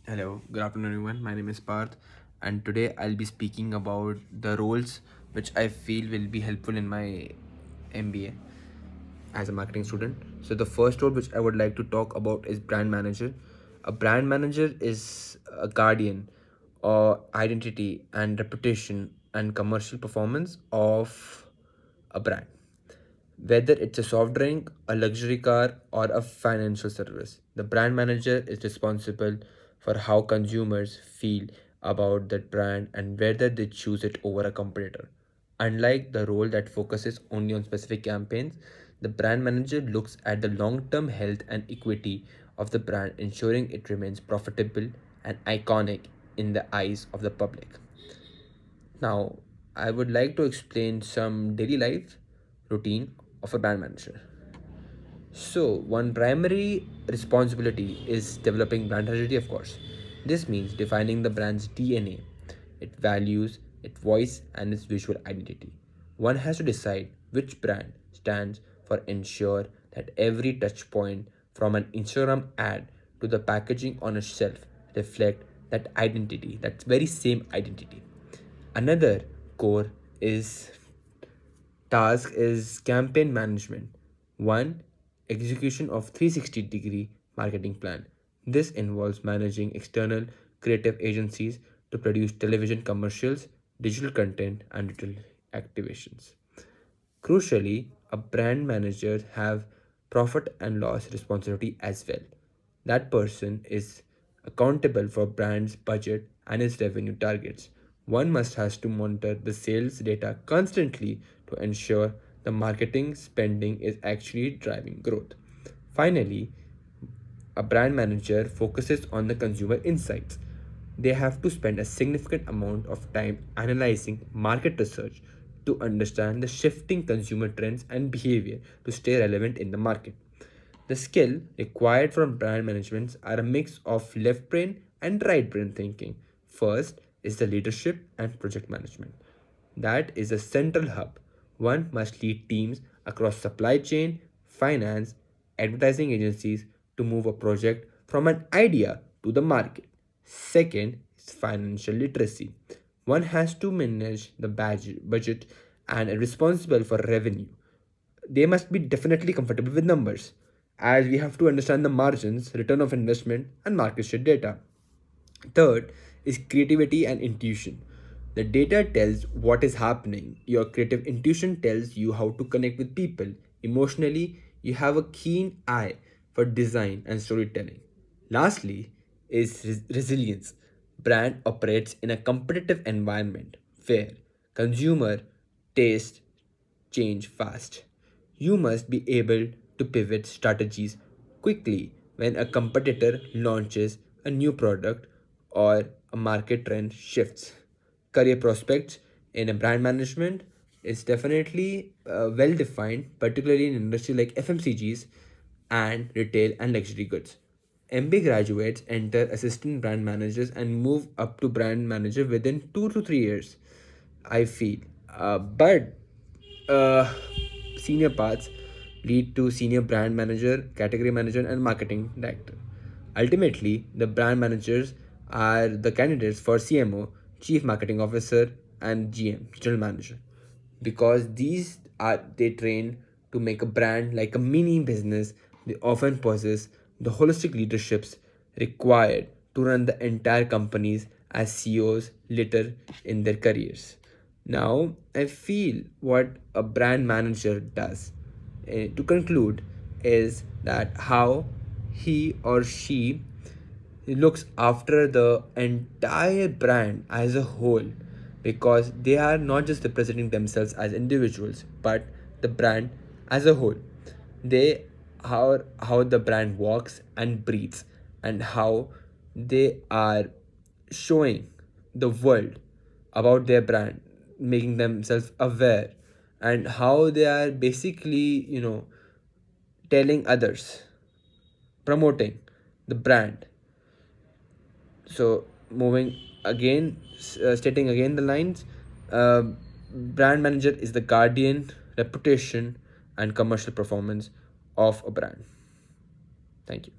Hello, good afternoon, everyone. My name is Parth, and today I'll be speaking about the roles which I feel will be helpful in my MBA as a marketing student. So, the first role which I would like to talk about is brand manager. A brand manager is a guardian or identity and reputation and commercial performance of a brand, whether it's a soft drink, a luxury car, or a financial service. The brand manager is responsible for how consumers feel about that brand and whether they choose it over a competitor. Unlike the role that focuses only on specific campaigns, the brand manager looks at the long term health and equity of the brand, ensuring it remains profitable and iconic in the eyes of the public. Now, I would like to explain some daily life routine of a brand manager. So, one primary responsibility is developing brand identity, of course. This means defining the brand's DNA, its values, its voice, and its visual identity. One has to decide which brand stands for ensure that every touch point from an Instagram ad to the packaging on a shelf reflect that identity, that very same identity. Another core is task is campaign management. One, execution of 360-degree marketing plan. This involves managing external creative agencies to produce television commercials, digital content, and digital activations. Crucially, a brand manager have profit and loss responsibility as well. That person is accountable for brand's budget and its revenue targets. One must has to monitor the sales data constantly to ensure the marketing spending is actually driving growth. Finally, a brand manager focuses on the consumer insights. They have to spend a significant amount of time analyzing market research to understand the shifting consumer trends and behavior to stay relevant in the market. The skill required from brand management are a mix of left brain and right brain thinking. First is the leadership and project management. That is a central hub. One must lead teams across supply chain, finance, advertising agencies to move a project from an idea to the market. Second is financial literacy. One has to manage the budget and are responsible for revenue. They must be definitely comfortable with numbers, as we have to understand the margins, return of investment, and market share data. Third is creativity and intuition. The data tells what is happening. Your creative intuition tells you how to connect with people. Emotionally, you have a keen eye for design and storytelling. Lastly, is resilience. Brand operates in a competitive environment where consumer taste change fast. You must be able to pivot strategies quickly when a competitor launches a new product or a market trend shifts. Career prospects in a brand management is definitely well defined, particularly in industry like FMCGs and retail and luxury goods. MBA graduates enter assistant brand managers and move up to brand manager within 2 to 3 years, I feel. But senior paths lead to senior brand manager, category manager, and marketing director. Ultimately, the brand managers are the candidates for CMO, Chief Marketing Officer, and GM, General Manager, because these are they train to make a brand like a mini business. They often possess the holistic leaderships required to run the entire companies as CEOs later in their careers. Now, I feel what a brand manager does, to conclude, is that how he or she looks after the entire brand as a whole, because they are not just representing themselves as individuals but the brand as a whole. They how the brand walks and breathes, and how they are showing the world about their brand, making themselves aware, and how they are basically, telling others, promoting the brand. So, moving again, stating again the lines, uh, brand manager is the guardian, reputation, and commercial performance of a brand. Thank you.